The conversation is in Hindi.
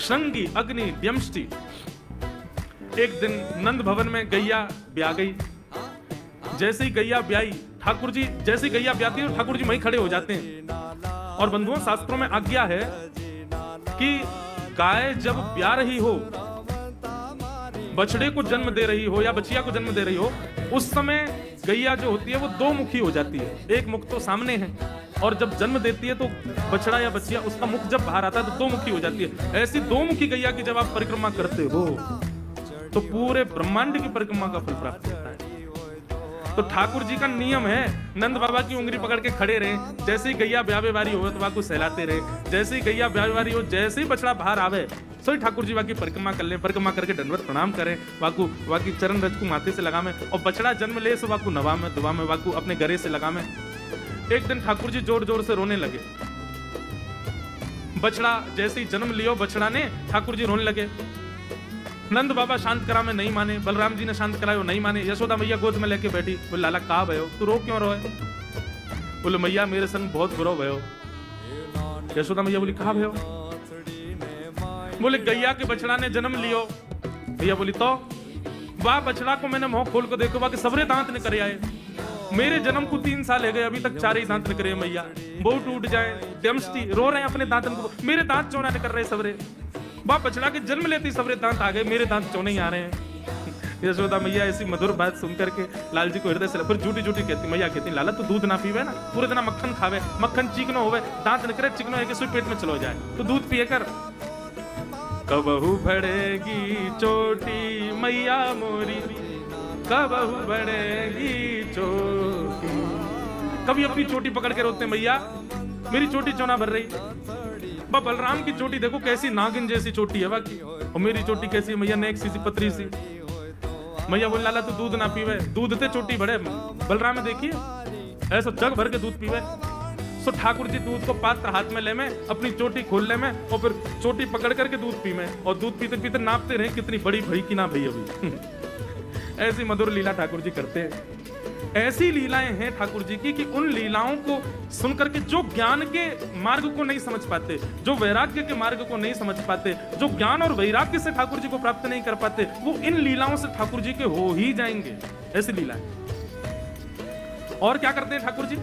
श्रृंगी अग्नि द्यमष्टि। एक दिन नंद भवन में गैया ब्याह गई। जैसे ही गैया ब्याई, ठाकुर जी जैसे ही गैया ब्याती है ठाकुर जी वहीं खड़े हो जाते हैं। और बंधुओं, शास्त्रों में आज्ञा है कि गाय जब ब्याह रही हो, बछड़े को जन्म दे रही हो या बछिया को जन्म दे रही हो, उस समय गैया जो होती है वो दो मुखी हो जाती है। एक मुख तो सामने है, और जब जन्म देती है तो बछड़ा या बछिया उसका मुख जब बाहर आता है तो दो मुखी हो जाती है। ऐसी दो मुखी गैया की जब आप परिक्रमा करते हो तो पूरे ब्रह्मांड की परिक्रमा का फल प्राप्त होता है। तो ठाकुर जी का नियम है, नंद बाबा की उंगली पकड़ के खड़े रहे। जैसे ही गैया ब्यावे वारी हो तो वाकू सहलाते रहे। जैसे ही गैया ब्यावे वारी हो, जैसे ही बछड़ा बाहर आवे सो ठाकुर जी वाकी परिक्रमा कर ले। परिक्रमा करके दंडवत प्रणाम करें, वाकू वाकी चरण रज को माथे से लगा में, और बछड़ा जन्म ले सो वाकू नवा में दुआ में वाकू अपने गरे से लगा में। एक दिन ठाकुर जी जोर जोर से रोने लगे। बछड़ा जैसे ही जन्म लियो बछड़ा ने, ठाकुर जी रोने लगे। नंद बाबा शांत करा में नहीं माने, बलराम जी ने शांत करायो नहीं माने। यशोदा मैया गोद में लेके बैठी, बोले लाला कहा भयो, तू रो क्यों रोए? बोले मैया मेरे संग बहुत बुरा भयो। यशोदा मैया बोली कहा भयो? बोले गैया के बछड़ा ने जन्म लियो। भैया बोली तो वाह, बछड़ा को मैंने मुंह खोल कर देखो, वाह के सबरे दांत निकल आए। मेरे जन्म को 3 साल हो गए, अभी तक 4 ही दांत निकले मैया। बहु टूट जाए, डमस्टी रो रहे हैं अपने दांतन को, मेरे दांत चौना निकल रहे सबरे। वाह बछड़ा के जन्म लेते सबरे दांत आ गए, मेरे दांत चौने ही आ रहे हैं। यशोदा मैया ऐसी मधुर बात सुनकर के लाल जी को हृदय से फिर झूठी झूठी कहती, मैया कहती लाला तू दूध ना पीवे ना, पूरे दिन मक्खन खावे, मक्खन चिकनो होवे, दांत निकले चिकनो है कि सुई पेट में चलो जाए, तो दूध पिए कर। कबहू बढ़ेगी चोटी मैया मोरी, कबहू बढ़ेगी चोटी। कभी अपनी चोटी पकड़ के रोते मैया मेरी चोटी चौना भर रही। बलराम की चोटी देखो कैसी नागिन जैसी चोटी है बाकी, और मेरी चोटी कैसी मैया नेक सी पतरी सी। मैया बोल लाला तू दूध ना पीवे, दूध ते चोटी बढ़े। बलराम में देखिए ऐसा जग भर के दूध पीवे। सो ठाकुर जी दूध को पात्र हाथ में ले में, अपनी चोटी खोल ले में, और फिर चोटी पकड़ करके दूध पी में, और दूध पीते पीते नापते रहे कितनी बड़ी भई कि ना भई अभी। ऐसी मधुर लीला ठाकुर जी करते हैं। ऐसी लीलाएं हैं ठाकुर जी की कि उन लीलाओं को सुनकर के जो ज्ञान के मार्ग को नहीं समझ पाते, जो वैराग्य के मार्ग को नहीं समझ पाते, जो ज्ञान और वैराग्य से ठाकुर जी को प्राप्त नहीं कर पाते, वो इन लीलाओं से ठाकुर जी के हो ही जाएंगे। ऐसी लीलाएं। और क्या करते हैं ठाकुर जी?